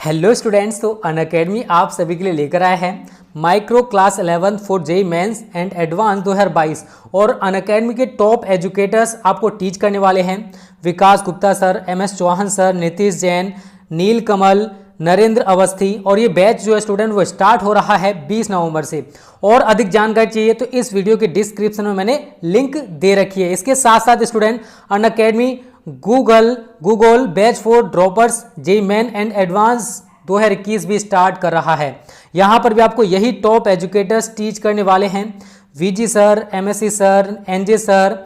Hello students, तो Unacademy आप सभी के लिए लेकर आए हैं micro class 11 for JEE Mains and advance 2022 और अनअकैडमी के टॉप एजुकेटर्स आपको टीच करने वाले हैं। Vikas Gupta sir, MS Chauhan sir, Nitish Jain, Neel Kamal, Narendra Awasthi. और ये बैच जो है स्टूडेंट वो स्टार्ट हो रहा है 20 नवंबर से। और अधिक जानकारी चाहिए तो इस वीडियो के डिस्क्रिप्शन में मैंने लिंक दे रखी है। इसके साथ साथ student Unacademy Google batch for droppers JEE Main and advance 2021 भी स्टार्ट कर रहा है। यहाँ पर भी आपको यही टॉप एजुकेटर्स टीच करने वाले हैं। VG sir, MSc sir, NJ sir,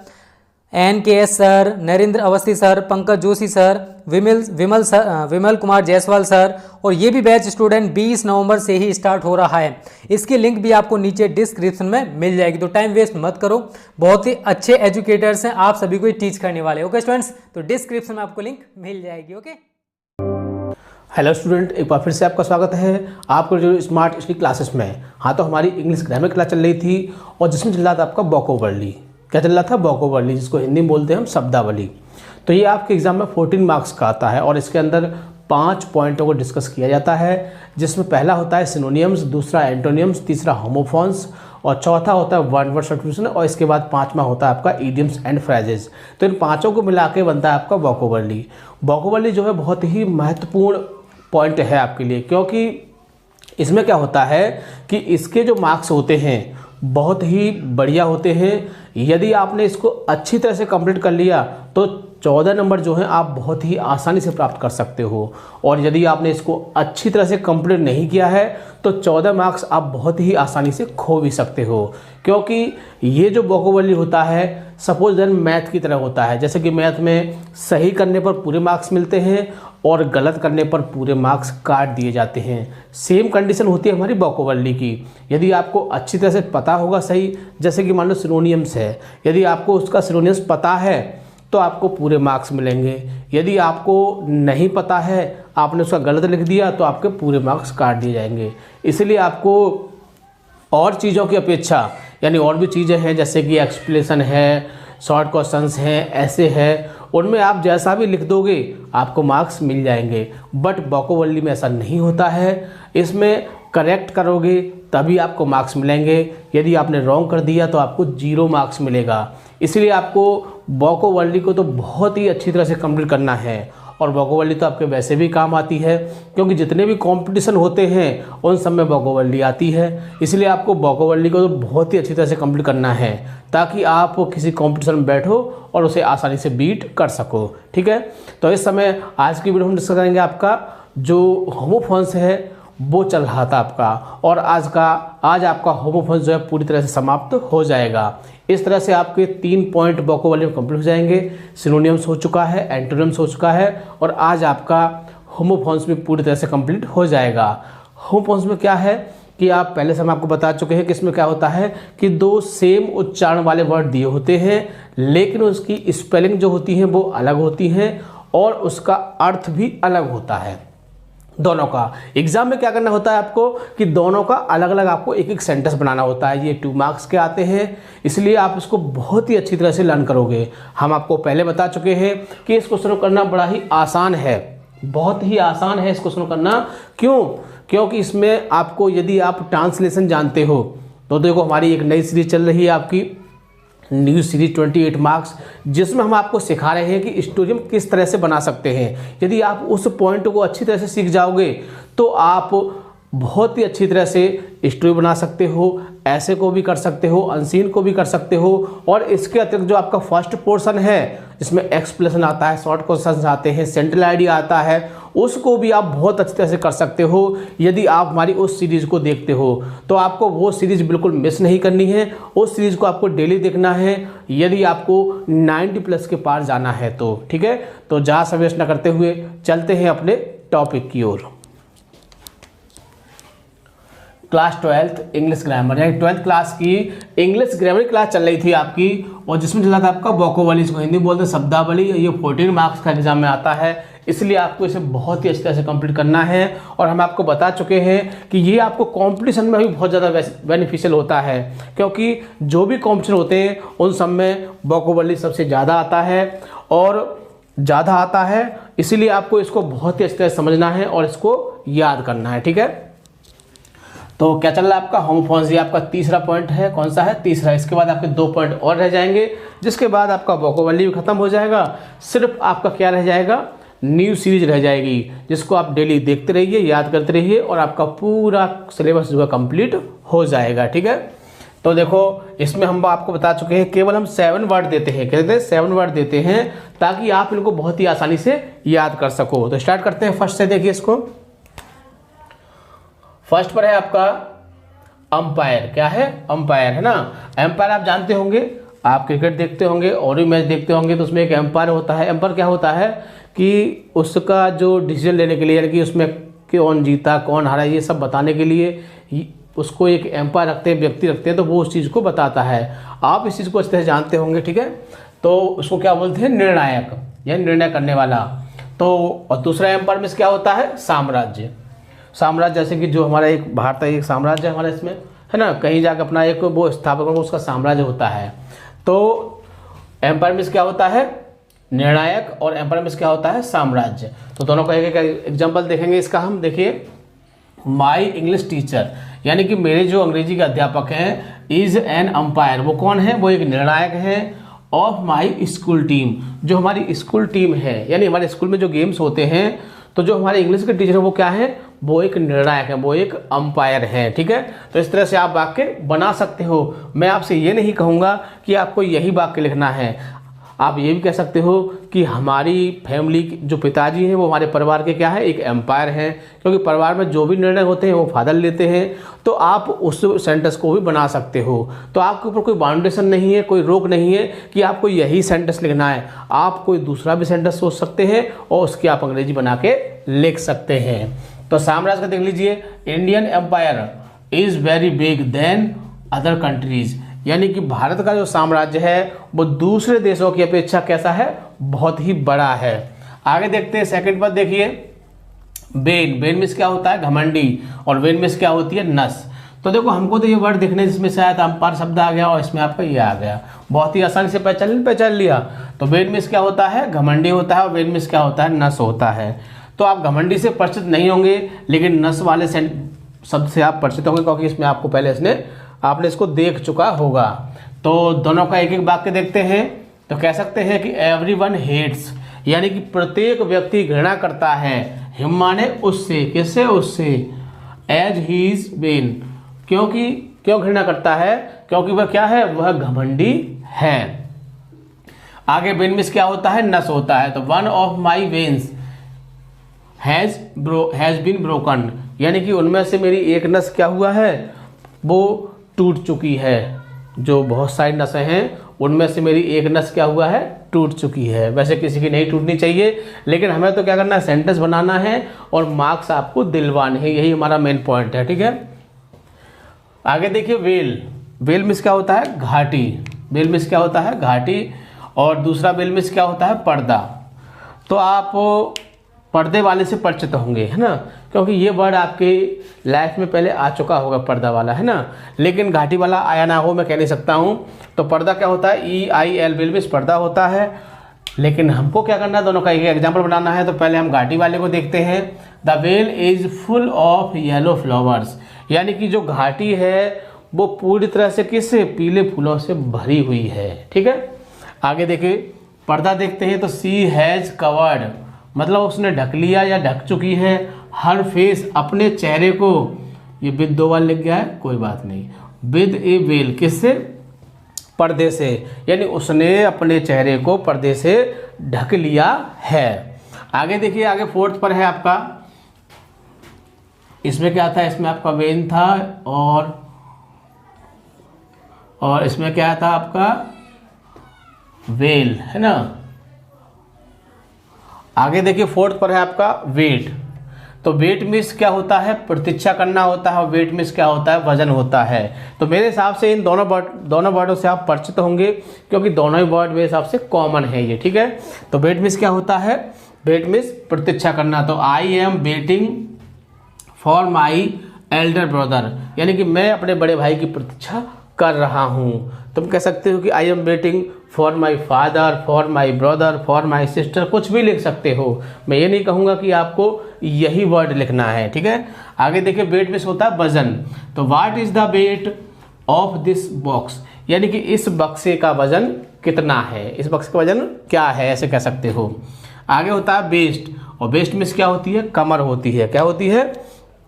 NKS sir, Narendra Awasthi sir, Pankaj Joshi sir, Vimal Kumar Jaiswal sir. और ये भी बैच स्टूडेंट 20 नवंबर से ही स्टार्ट हो रहा है। इसकी लिंक भी आपको नीचे डिस्क्रिप्शन में मिल जाएगी, तो टाइम वेस्ट मत करो। बहुत ही अच्छे एजुकेटर्स हैं, आप सभी को टीच करने वाले। ओके स्टूडेंट्स, तो डिस्क्रिप्शन में आपको लिंक मिल जाएगी। ओके, हेलो स्टूडेंट, एक बार फिर से आपका स्वागत है आपको जो स्मार्ट स्टडी क्लासेस में। हाँ, तो हमारी इंग्लिश ग्रामर क्लास चल रही थी और जिसमें चल रहा था आपका वोकैबुलरी। क्या चल रहा था? वोकैबुलरी, जिसको हिंदी में बोलते हैं हम शब्दावली। तो ये आपके एग्जाम में 14 मार्क्स का आता है और इसके अंदर 5 पॉइंटों को डिस्कस किया जाता है, जिसमें पहला होता है सिनोनियम्स, दूसरा एंटोनियम्स, तीसरा होमोफॉन्स और चौथा होता है वन वर्ड सब्स्टिट्यूशन और इसके बाद पांचवा होता है आपका इडियम्स एंड फ्रेजेस। तो इन पांचों को मिला के बनता है आपका वोकैबुलरी। वोकैबुलरी जो है बहुत ही महत्वपूर्ण पॉइंट है आपके लिए, क्योंकि इसमें क्या होता है कि इसके जो मार्क्स होते हैं बहुत ही बढ़िया होते हैं। यदि आपने इसको अच्छी तरह से कंप्लीट कर लिया तो 14 नंबर जो है आप बहुत ही आसानी से प्राप्त कर सकते हो, और यदि आपने इसको अच्छी तरह से कंप्लीट नहीं किया है तो 14 मार्क्स आप बहुत ही आसानी से खो भी सकते हो। क्योंकि ये जो वोकैबुलरी होता है सपोज देन मैथ की तरह होता है, जैसे कि मैथ में सही करने पर पूरे मार्क्स मिलते हैं और गलत करने पर पूरे मार्क्स काट दिए जाते हैं। सेम कंडीशन होती है हमारी वोकैबुलरी की। यदि आपको अच्छी तरह से पता होगा सही, जैसे कि मान लो सिनोनियम्स है, यदि आपको उसका सिनोनियम्स पता है तो आपको पूरे मार्क्स मिलेंगे। यदि आपको नहीं पता है, आपने उसका गलत लिख दिया, तो आपके पूरे मार्क्स काट दिए जाएंगे। इसलिए आपको और चीज़ों की अपेक्षा, यानी और भी चीज़ें हैं जैसे कि एक्सप्लेनेशन है, शॉर्ट क्वेश्चंस हैं, ऐसे है, उनमें आप जैसा भी लिख दोगे आपको मार्क्स मिल जाएंगे। बट वोकैबुलरी में ऐसा नहीं होता है। इसमें करेक्ट करोगे तभी आपको मार्क्स मिलेंगे। यदि आपने रॉन्ग कर दिया तो आपको 0 मार्क्स मिलेगा। इसलिए आपको वोकैबुलरी को तो बहुत ही अच्छी तरह से कंप्लीट करना है। और वोकैबुलरी तो आपके वैसे भी काम आती है, क्योंकि जितने भी कंपटीशन होते हैं उन सब में वोकैबुलरी आती है। इसलिए आपको वोकैबुलरी को तो बहुत ही अच्छी तरह से कंप्लीट करना है, ताकि आप किसी कंपटीशन में बैठो और उसे आसानी से बीट कर सको। ठीक है, तो इस समय आज की वीडियो हम डिस्कस करेंगे आपका जो होमोफॉन्स है वो चल रहा था आपका, और आज आपका होमोफॉन्स जो है पूरी तरह से समाप्त हो जाएगा। इस तरह से आपके 3 पॉइंट वोकैबुलरी में कंप्लीट हो जाएंगे। सिनोनियम्स हो चुका है, एंटोनियम्स हो चुका है, और आज आपका होमोफॉन्स भी पूरी तरह से कंप्लीट हो जाएगा। होमोफॉन्स में क्या है कि आप पहले से हम आपको बता चुके हैं कि इसमें क्या होता है कि 2 सेम उच्चारण वाले वर्ड दिए होते हैं, लेकिन उसकी स्पेलिंग जो होती है वो अलग होती हैं और उसका अर्थ भी अलग होता है। दोनों का एग्जाम में क्या करना होता है आपको कि दोनों का अलग अलग आपको एक एक सेंटेंस बनाना होता है। ये 2 मार्क्स के आते हैं, इसलिए आप इसको बहुत ही अच्छी तरह से लर्न करोगे। हम आपको पहले बता चुके हैं कि इस क्वेश्चन को करना बड़ा ही आसान है, बहुत ही आसान है इस क्वेश्चन को करना। क्यों? क्योंकि इसमें आपको, यदि आप ट्रांसलेशन जानते हो तो देखो हमारी एक नई सीरीज चल रही है आपकी न्यू सीरीज 28 मार्क्स, जिसमें हम आपको सिखा रहे हैं कि स्टोरी हम किस तरह से बना सकते हैं। यदि आप उस पॉइंट को अच्छी तरह से सीख जाओगे तो आप बहुत ही अच्छी तरह से स्टोरी बना सकते हो, ऐसे को भी कर सकते हो, अनसीन को भी कर सकते हो। और इसके अतिरिक्त जो आपका फर्स्ट पोर्शन है जिसमें एक्सप्लेनेशन आता है, शॉर्ट क्वेश्चंस आते हैं, सेंट्रल आइडिया आता है, उसको भी आप बहुत अच्छी तरह से कर सकते हो। यदि आप हमारी उस सीरीज़ को देखते हो तो आपको वो सीरीज़ बिल्कुल मिस नहीं करनी है। उस सीरीज़ को आपको डेली देखना है यदि आपको 90+ के पार जाना है तो। ठीक है, तो ज़्यादा समय वेस्ट न करते हुए चलते हैं अपने टॉपिक की ओर। क्लास 12 इंग्लिश ग्रामर, यानी 12th क्लास की इंग्लिश ग्रामर क्लास चल रही थी आपकी, और जिसमें चला था आपका वोकैबुलरी, इसको हिंदी बोलते हैं शब्दावली। ये 14 मार्क्स का एग्जाम में आता है, इसलिए आपको इसे बहुत ही अच्छी तरह से कंप्लीट करना है। और हम आपको बता चुके हैं कि ये आपको कंपटीशन में भी बहुत ज़्यादा बेनिफिशियल होता है, क्योंकि जो भी कंपटीशन होते हैं उन सब में वोकैबुलरी सबसे ज़्यादा आता है। और ज़्यादा आता है इसीलिए आपको इसको बहुत ही अच्छी तरह समझना है और इसको याद करना है, ठीक है। तो क्या चल रहा है आपका होमोफोन्स, ये आपका तीसरा पॉइंट है। कौन सा है? तीसरा। इसके बाद आपके 2 पॉइंट और रह जाएंगे, जिसके बाद आपका वोकैबुलरी भी खत्म हो जाएगा। सिर्फ आपका क्या रह जाएगा? न्यू सीरीज रह जाएगी, जिसको आप डेली देखते रहिए, याद करते रहिए और आपका पूरा सिलेबस जो है कंप्लीट हो जाएगा, ठीक है। तो देखो इसमें हम आपको बता चुके हैं, केवल हम 7 वर्ड देते हैं, कहते हैं 7 वर्ड देते हैं ताकि आप इनको बहुत ही आसानी से याद कर सको। तो स्टार्ट करते हैं फर्स्ट से, देखिए इसको। फर्स्ट पर है आपका अंपायर। क्या है? अंपायर, है ना। एम्पायर आप जानते होंगे, आप क्रिकेट देखते होंगे और भी मैच देखते होंगे, तो उसमें एक एम्पायर होता है। एम्पायर क्या होता है कि उसका जो डिसीजन लेने के लिए, यानी कि उसमें कौन जीता कौन हारा ये सब बताने के लिए उसको एक एम्पायर रखते हैं, व्यक्ति रखते हैं, तो वो उस चीज़ को बताता है। आप इस चीज़ को अच्छी तरह जानते होंगे, ठीक है। तो उसको क्या बोलते हैं? निर्णायक, यानी निर्णय करने वाला। तो और दूसरा एम्पायर में क्या होता है? साम्राज्य। साम्राज्य जैसे कि जो हमारा एक भारत है, एक साम्राज्य है हमारा इसमें, है ना। कहीं जाकर अपना एक वो स्थापना करना, उसका साम्राज्य होता है। तो एम्पायर में क्या होता है? निर्णायक, और एम्पायर में क्या होता है? साम्राज्य। तो दोनों का एक एक एग्जाम्पल देखेंगे इसका हम। देखिए, माई इंग्लिश टीचर, यानी कि मेरे जो अंग्रेजी के अध्यापक हैं, इज एन अंपायर, वो कौन है? वो एक निर्णायक है। ऑफ माई स्कूल टीम, जो हमारी स्कूल टीम है, यानी हमारे स्कूल में जो गेम्स होते हैं, तो जो हमारे इंग्लिश के टीचर है वो क्या है? वो एक निर्णायक है, वो एक अंपायर है, ठीक है। तो इस तरह से आप वाक्य बना सकते हो। मैं आपसे ये नहीं कहूँगा कि आपको यही वाक्य लिखना है, आप ये भी कह सकते हो कि हमारी फैमिली जो पिताजी हैं वो हमारे परिवार के क्या है? एक एम्पायर हैं, क्योंकि परिवार में जो भी निर्णय होते हैं वो फादर लेते हैं। तो आप उस सेंटेंस को भी बना सकते हो। तो आपके ऊपर कोई बाउंडेशन नहीं है, कोई रोक नहीं है कि आपको यही सेंटेंस लिखना है। आप कोई दूसरा भी सेंटेंस सोच सकते हैं और उसकी आप अंग्रेजी बना के लिख सकते हैं। तो साम्राज्य का देख लीजिए, Indian empire is very big than other countries, यानी कि भारत का जो साम्राज्य है वो दूसरे देशों की अपेक्षा कैसा है? बहुत ही बड़ा है। आगे देखते हैं, सेकंड पर देखिए, बेन। बेन में क्या होता है? घमंडी, और वेन में क्या होती है? नस। तो देखो हमको तो ये वर्ड दिखने जिसमें शायद अंपायर शब्द आ गया और इसमें आपका ये आ गया, बहुत ही आसानी से पहचान लिया। तो बेन में क्या होता है? घमंडी होता है, और वेन में क्या होता है? नस होता है। तो आप घमंडी से परिचित नहीं होंगे, लेकिन नस वाले शब्द से आप परिचित होंगे, क्योंकि इसमें आपको पहले आपने इसको देख चुका होगा। तो दोनों का एक एक वाक्य देखते हैं। तो कह सकते हैं कि एवरीवन हेट्स, यानी कि प्रत्येक व्यक्ति घृणा करता है। हिम माने उससे, किससे? उससे। एज ही इज बेन, क्योंकि क्यों घृणा करता है? क्योंकि वह क्या है? वह घमंडी है। आगे बेन में क्या होता है? नस होता है। तो one of my veins has been broken, यानी कि उनमें से मेरी एक नस क्या हुआ है? वो टूट चुकी है। जो बहुत सारी नसें हैं उनमें से मेरी एक नस क्या हुआ है? टूट चुकी है। वैसे किसी की नहीं टूटनी चाहिए, लेकिन हमें तो क्या करना है? सेंटेंस बनाना है और मार्क्स आपको दिलवाने हैं, यही हमारा मेन पॉइंट है, ठीक है। आगे देखिए, वेल। वेल में क्या होता है? घाटी। वेल में क्या होता है? घाटी। और दूसरा वेल में क्या होता है? पर्दा। तो आप पर्दे वाले से परिचित होंगे, है ना, क्योंकि ये वर्ड आपके लाइफ में पहले आ चुका होगा, पर्दा वाला, है ना। लेकिन घाटी वाला आया ना हो, मैं कह नहीं सकता हूँ। तो पर्दा क्या होता है? EIL, वेल में पर्दा होता है। लेकिन हमको क्या करना है? दोनों का एक एग्जाम्पल बनाना है। तो पहले हम घाटी वाले को देखते हैं। The well is full of yellow flowers, यानी कि जो घाटी है वो पूरी तरह से किससे? पीले फूलों से भरी हुई है, ठीक है। आगे देखिए, पर्दा देखते हैं। तो सी हैज़ कवर्ड, मतलब उसने ढक लिया या ढक चुकी है। हर फेस, अपने चेहरे को, ये विद 2 बार लिख गया है, कोई बात नहीं। विद ए वेल, किससे? पर्दे से, यानी उसने अपने चेहरे को पर्दे से ढक लिया है। आगे देखिए, आगे फोर्थ पर है आपका, इसमें क्या था? इसमें आपका वेन था और इसमें क्या था? आपका वेल, है ना। आगे देखिए, फोर्थ पर है आपका वेट। तो वेट मीन्स क्या होता है? प्रतीक्षा करना होता है, और वेट मीन्स क्या होता है? वजन होता है। तो मेरे हिसाब से इन दोनों वर्डों से आप परिचित होंगे, क्योंकि दोनों ही वर्ड मेरे हिसाब से कॉमन है ये, ठीक है। तो वेट मीन्स क्या होता है? वेट मीन्स प्रतीक्षा करना। तो I am waiting for my elder brother, यानी कि मैं अपने बड़े भाई की प्रतीक्षा कर रहा हूँ। तुम कह सकते हो कि I am waiting for my father, for my brother, for my sister, कुछ भी लिख सकते हो। मैं ये नहीं कहूँगा कि आपको यही वर्ड लिखना है, ठीक है। आगे देखिए वेट में होता है वजन। तो what is the weight of this box, यानी कि इस बक्से का वजन कितना है, इस बक्से का वजन क्या है, ऐसे कह सकते हो। आगे होता है वेस्ट, और वेस्ट मीन्स क्या होती है, कमर होती है, क्या होती है,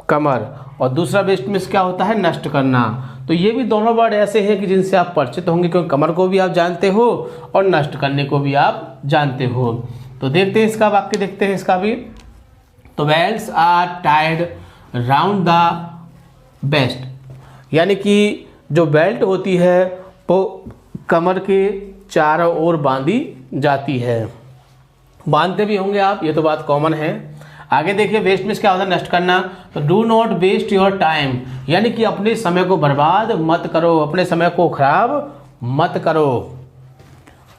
कमर। और दूसरा वेस्ट मीन्स क्या होता है, नष्ट करना। तो ये भी दोनों वर्ड ऐसे हैं कि जिनसे आप परिचित होंगे, क्योंकि कमर को भी आप जानते हो और नष्ट करने को भी आप जानते हो। तो देखते हैं इसका वाक्य, देखते हैं इसका भी। तो belts are tied round the waist, यानी कि जो बेल्ट होती है वो कमर के चारों ओर बांधी जाती है। बांधते भी होंगे आप, ये तो बात कॉमन है। आगे देखिए वेस्ट मीन्स क्या होता है, नष्ट करना। तो do not waste your time, यानी कि अपने समय को बर्बाद मत करो, अपने समय को खराब मत करो।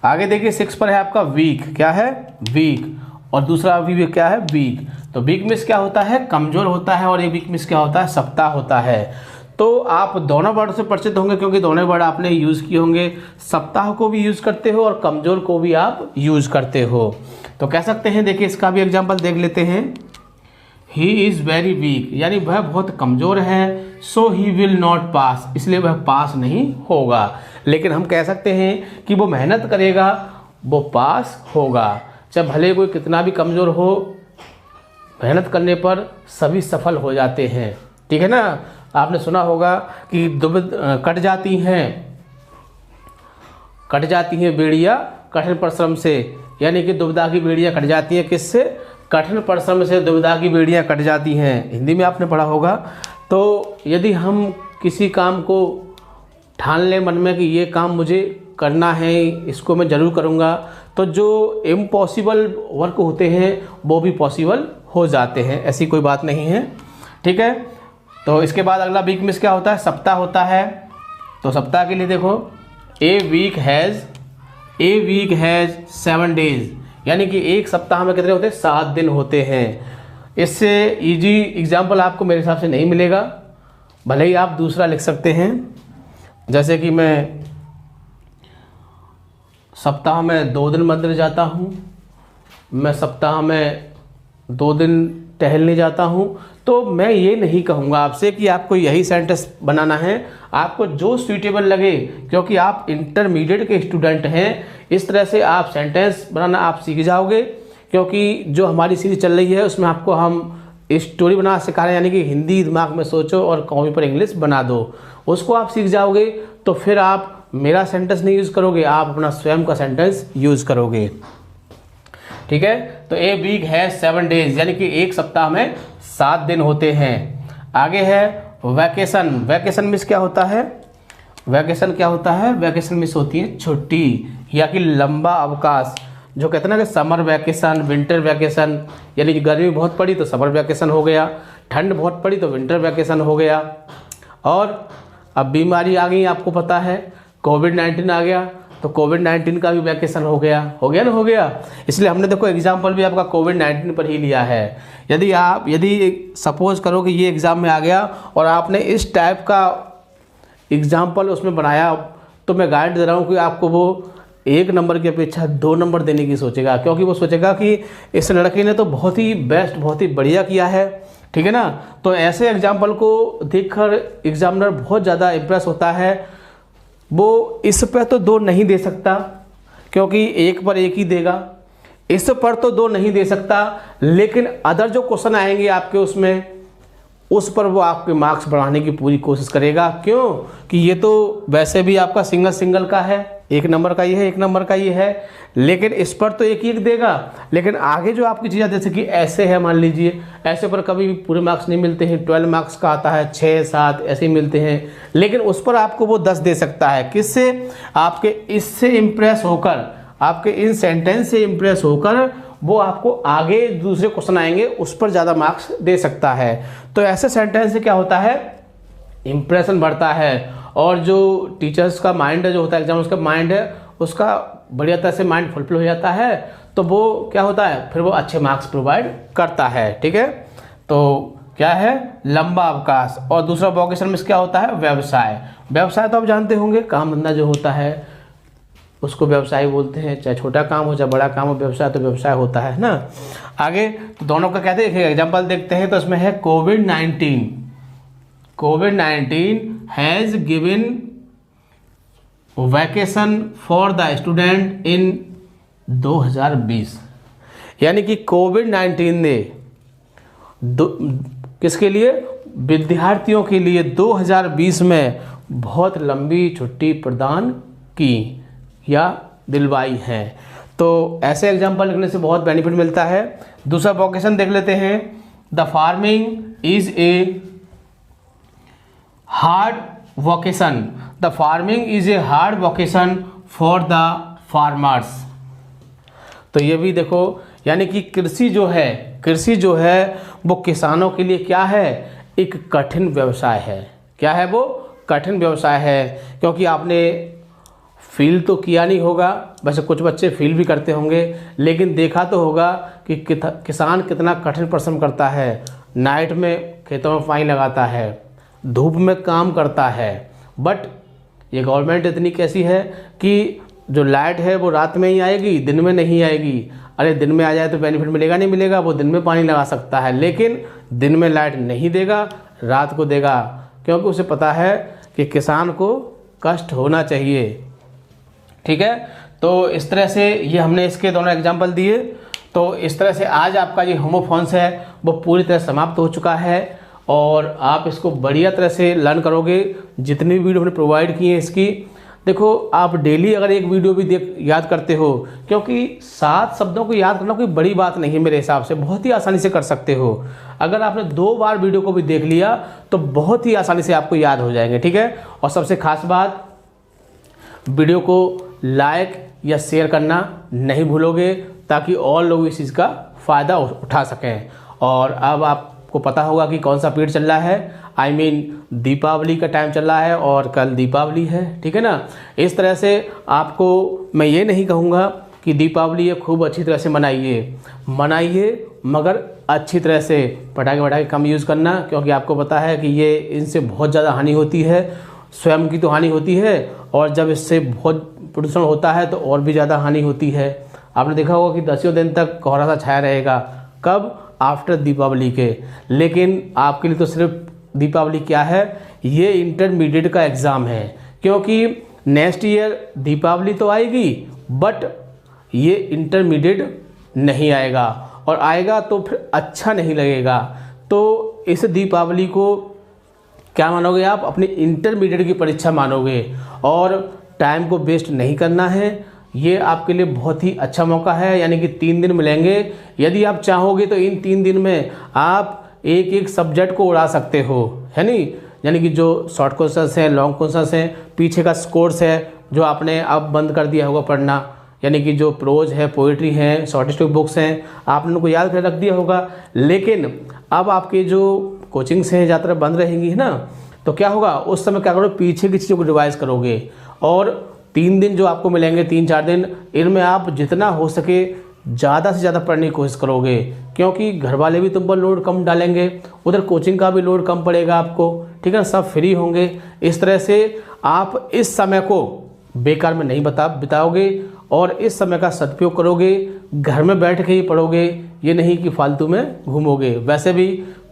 आगे देखिए 6 पर है आपका वीक, क्या है, वीक। और दूसरा भी क्या है, वीक। तो वीक मीन्स क्या होता है, कमजोर होता है, और ये वीक मीन्स क्या होता है, सप्ताह होता है। तो आप दोनों वर्ड से परिचित होंगे, क्योंकि दोनों वर्ड आपने यूज़ किए होंगे। सप्ताह को भी यूज़ करते हो और कमज़ोर को भी आप यूज़ करते हो। तो कह सकते हैं, देखिए इसका भी एग्जांपल देख लेते हैं। ही इज़ वेरी वीक, यानी वह बहुत कमज़ोर है। सो ही विल नॉट पास, इसलिए वह पास नहीं होगा। लेकिन हम कह सकते हैं कि वो मेहनत करेगा, वो पास होगा। चाहे भले कोई कितना भी कमज़ोर हो, मेहनत करने पर सभी सफल हो जाते हैं, ठीक है ना। आपने सुना होगा कि कट जाती हैं बेड़ियाँ कठिन परिश्रम से, यानी कि दुविधा की बेड़ियाँ कट जाती हैं किससे, कठिन परिश्रम से दुविधा की बेड़ियाँ कट जाती हैं, हिंदी में आपने पढ़ा होगा। तो यदि हम किसी काम को ठान लें मन में कि ये काम मुझे करना है, इसको मैं ज़रूर करूँगा, तो जो इम्पॉसिबल वर्क होते हैं वो भी पॉसिबल हो जाते हैं, ऐसी कोई बात नहीं है, ठीक है। तो इसके बाद अगला वीक मीन्स क्या होता है, सप्ताह होता है। तो सप्ताह के लिए देखो, ए वीक हैज़ 7 डेज, यानी कि एक सप्ताह में कितने होते हैं, 7 दिन होते हैं। इससे इजी एग्जाम्पल आपको मेरे हिसाब से नहीं मिलेगा, भले ही आप दूसरा लिख सकते हैं। जैसे कि मैं सप्ताह में 2 दिन मंदिर जाता हूँ, मैं सप्ताह में 2 दिन टहलने जाता हूँ। तो मैं ये नहीं कहूँगा आपसे कि आपको यही सेंटेंस बनाना है, आपको जो सूटेबल लगे, क्योंकि आप इंटरमीडिएट के स्टूडेंट हैं। इस तरह से आप सेंटेंस बनाना आप सीख जाओगे, क्योंकि जो हमारी सीरीज चल रही है उसमें आपको हम स्टोरी बना सिखा रहे हैं, यानी कि हिंदी दिमाग में सोचो और कॉपी पर इंग्लिश बना दो, उसको आप सीख जाओगे। तो फिर आप मेरा सेंटेंस नहीं यूज़ करोगे, आप अपना स्वयं का सेंटेंस यूज़ करोगे, ठीक है। तो ए वीक है 7 डेज, यानी कि एक सप्ताह में 7 दिन होते हैं। आगे है वैकेशन। वैकेशन मीन्स क्या होता है, वैकेशन क्या होता है, वैकेशन मीन्स होती है छुट्टी या कि लंबा अवकाश। जो कहते हैं ना कि समर वैकेशन, विंटर वैकेशन, यानी कि गर्मी बहुत पड़ी तो समर वैकेशन हो गया, ठंड बहुत पड़ी तो विंटर वैकेशन हो गया। और अब बीमारी आ गई, आपको पता है कोविड-19 आ गया, तो कोविड-19 का भी वैकेशन हो गया ना, हो गया। इसलिए हमने देखो एग्जाम्पल भी आपका कोविड-19 पर ही लिया है। यदि सपोज करो कि ये एग्ज़ाम में आ गया और आपने इस टाइप का एग्जाम्पल उसमें बनाया, तो मैं गाइड दे रहा हूँ कि आपको वो 1 नंबर की अपेक्षा 2 नंबर देने की सोचेगा, क्योंकि वो सोचेगा कि इस लड़के ने तो बहुत ही बेस्ट, बहुत ही बढ़िया किया है, ठीक है ना। तो ऐसे एग्जाम्पल को देखकर एग्जामिनर बहुत ज़्यादा इम्प्रेस होता है। वो इस पर तो 2 नहीं दे सकता, क्योंकि 1 पर 1 ही देगा, इस पर तो 2 नहीं दे सकता, लेकिन अदर जो क्वेश्चन आएंगे आपके उसमें, उस पर वो आपके मार्क्स बढ़ाने की पूरी कोशिश करेगा। क्यों कि ये तो वैसे भी आपका सिंगल का है, 1 नंबर का ये है, 1 नंबर का ये है, लेकिन इस पर तो 1 देगा। लेकिन आगे जो आपकी चीज़ें, जैसे कि ऐसे है, मान लीजिए ऐसे पर कभी भी पूरे मार्क्स नहीं मिलते हैं, 12 मार्क्स का आता है, 6 7 ऐसे ही मिलते हैं, लेकिन उस पर आपको वो 10 दे सकता है। किससे, आपके इससे इम्प्रेस होकर, आपके इन सेंटेंस से इम्प्रेस होकर वो आपको आगे दूसरे क्वेश्चन आएंगे उस पर ज़्यादा मार्क्स दे सकता है। तो ऐसे सेंटेंस से क्या होता है, इम्प्रेशन बढ़ता है, और जो टीचर्स का माइंड जो होता है, एग्जाम उसका माइंड है, उसका बढ़िया तरह से माइंड फुलफिल हो जाता है। तो वो क्या होता है, फिर वो अच्छे मार्क्स प्रोवाइड करता है, ठीक है। तो क्या है, लंबा अवकाश। और दूसरा वोकेशन में क्या होता है, व्यवसाय। व्यवसाय तो आप जानते होंगे, काम धंधा जो होता है उसको व्यवसाय बोलते हैं, चाहे छोटा काम हो चाहे बड़ा काम हो, व्यवसाय तो व्यवसाय होता है ना। आगे तो दोनों का कहते हैं, एग्जाम्पल देखते हैं। तो इसमें है कोविड-19 has given vacation for the student in 2020। यानी कि कोविड-19 ने किसके लिए, विद्यार्थियों के लिए 2020 में बहुत लंबी छुट्टी प्रदान की या दिलवाई है। तो ऐसे एग्जाम्पल लिखने से बहुत बेनिफिट मिलता है। दूसरा वोकेशन देख लेते हैं। The farming is a hard vocation. The farming is a hard vocation for the farmers. तो ये भी देखो, यानी कि कृषि जो है वो किसानों के लिए क्या है, एक कठिन व्यवसाय है। क्या है वो, कठिन व्यवसाय है। क्योंकि आपने फील तो किया नहीं होगा, वैसे कुछ बच्चे फील भी करते होंगे, लेकिन देखा तो होगा कि किसान कितना कठिन परिश्रम करता है। नाइट में खेतों में पानी लगाता है, धूप में काम करता है। बट ये गवर्नमेंट इतनी कैसी है कि जो लाइट है वो रात में ही आएगी, दिन में नहीं आएगी। अरे दिन में आ जाए तो बेनिफिट मिलेगा नहीं मिलेगा, वो दिन में पानी लगा सकता है, लेकिन दिन में लाइट नहीं देगा, रात को देगा, क्योंकि उसे पता है कि किसान को कष्ट होना चाहिए। ठीक है, तो इस तरह से ये हमने इसके दोनों एग्जाम्पल दिए। तो इस तरह से आज आपका ये होमोफोन्स है वो पूरी तरह समाप्त हो चुका है, और आप इसको बढ़िया तरह से लर्न करोगे। जितनी वीडियो हमने प्रोवाइड की है इसकी, देखो आप डेली अगर एक वीडियो भी याद करते हो, क्योंकि 7 शब्दों को याद करना कोई बड़ी बात नहीं है मेरे हिसाब से, बहुत ही आसानी से कर सकते हो। अगर आपने 2 बार वीडियो को भी देख लिया तो बहुत ही आसानी से आपको याद हो जाएंगे। ठीक है, और सबसे खास बात, वीडियो को लाइक या शेयर करना नहीं भूलोगे, ताकि और लोग इस चीज़ का फ़ायदा उठा सकें। और अब आपको पता होगा कि कौन सा पीरियड चल रहा है, I mean दीपावली का टाइम चल रहा है और कल दीपावली है। ठीक है ना, इस तरह से आपको मैं ये नहीं कहूँगा कि दीपावली खूब अच्छी तरह से मनाइए, मगर अच्छी तरह से पटाखे कम यूज़ करना, क्योंकि आपको पता है कि ये इनसे बहुत ज़्यादा हानि होती है। स्वयं की तो हानि होती है, और जब इससे बहुत प्रदूषण होता है तो और भी ज़्यादा हानि होती है। आपने देखा होगा कि 10 दिन तक कोहरा सा छाया रहेगा, कब, आफ्टर दीपावली के। लेकिन आपके लिए तो सिर्फ दीपावली क्या है, ये इंटरमीडिएट का एग्ज़ाम है, क्योंकि नेक्स्ट ईयर दीपावली तो आएगी बट ये इंटरमीडिएट नहीं आएगा, और आएगा तो फिर अच्छा नहीं लगेगा। तो इस दीपावली को क्या मानोगे आप, अपनी इंटरमीडिएट की परीक्षा मानोगे, और टाइम को वेस्ट नहीं करना है। ये आपके लिए बहुत ही अच्छा मौका है, यानी कि 3 दिन मिलेंगे। यदि आप चाहोगे तो इन 3 दिन में आप एक सब्जेक्ट को उड़ा सकते हो, है नहीं। यानी कि जो शॉर्ट क्वेश्चंस हैं, लॉन्ग क्वेश्चंस हैं, पीछे का कोर्स है जो आपने अब बंद कर दिया होगा पढ़ना, यानी कि जो प्रोज है, पोइट्री है, शॉर्ट स्टोरी बुक्स हैं, आपने उनको याद कर रख दिया होगा। लेकिन अब आपके जो कोचिंग्स हैं ज़्यादातर बंद रहेंगी, है ना। तो क्या होगा, उस समय क्या करोगे, पीछे की चीज़ों को रिवाइज करोगे, और 3 दिन जो आपको मिलेंगे, 3-4 दिन, इनमें आप जितना हो सके ज़्यादा से ज़्यादा पढ़ने की कोशिश करोगे, क्योंकि घर वाले भी तुम पर लोड कम डालेंगे, उधर कोचिंग का भी लोड कम पड़ेगा आपको। ठीक है ना, सब फ्री होंगे। इस तरह से आप इस समय को बेकार में नहीं बिताओगे, और इस समय का सदुपयोग करोगे। घर में बैठ के ही पढ़ोगे, ये नहीं कि फालतू में घूमोगे। वैसे भी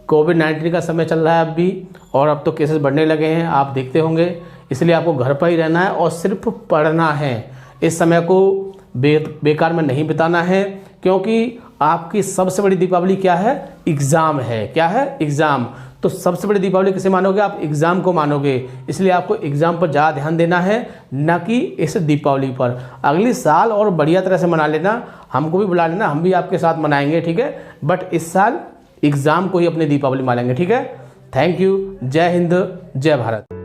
कोविड-19 का समय चल रहा है अब भी, और अब तो केसेस बढ़ने लगे हैं, आप देखते होंगे। इसलिए आपको घर पर ही रहना है और सिर्फ पढ़ना है। इस समय को बेकार में नहीं बिताना है, क्योंकि आपकी सबसे बड़ी दीपावली क्या है, एग्ज़ाम है। क्या है, एग्ज़ाम। तो सबसे बड़ी दीपावली किसे मानोगे आप, एग्ज़ाम को मानोगे। इसलिए आपको एग्ज़ाम पर ज़्यादा ध्यान देना है, न कि इस दीपावली पर। अगली साल और बढ़िया तरह से मना लेना, हमको भी बुला लेना, हम भी आपके साथ मनाएंगे। ठीक है, बट इस साल एग्ज़ाम को ही अपनी दीपावली मानेंगे। ठीक है, थैंक यू। जय हिंद, जय भारत।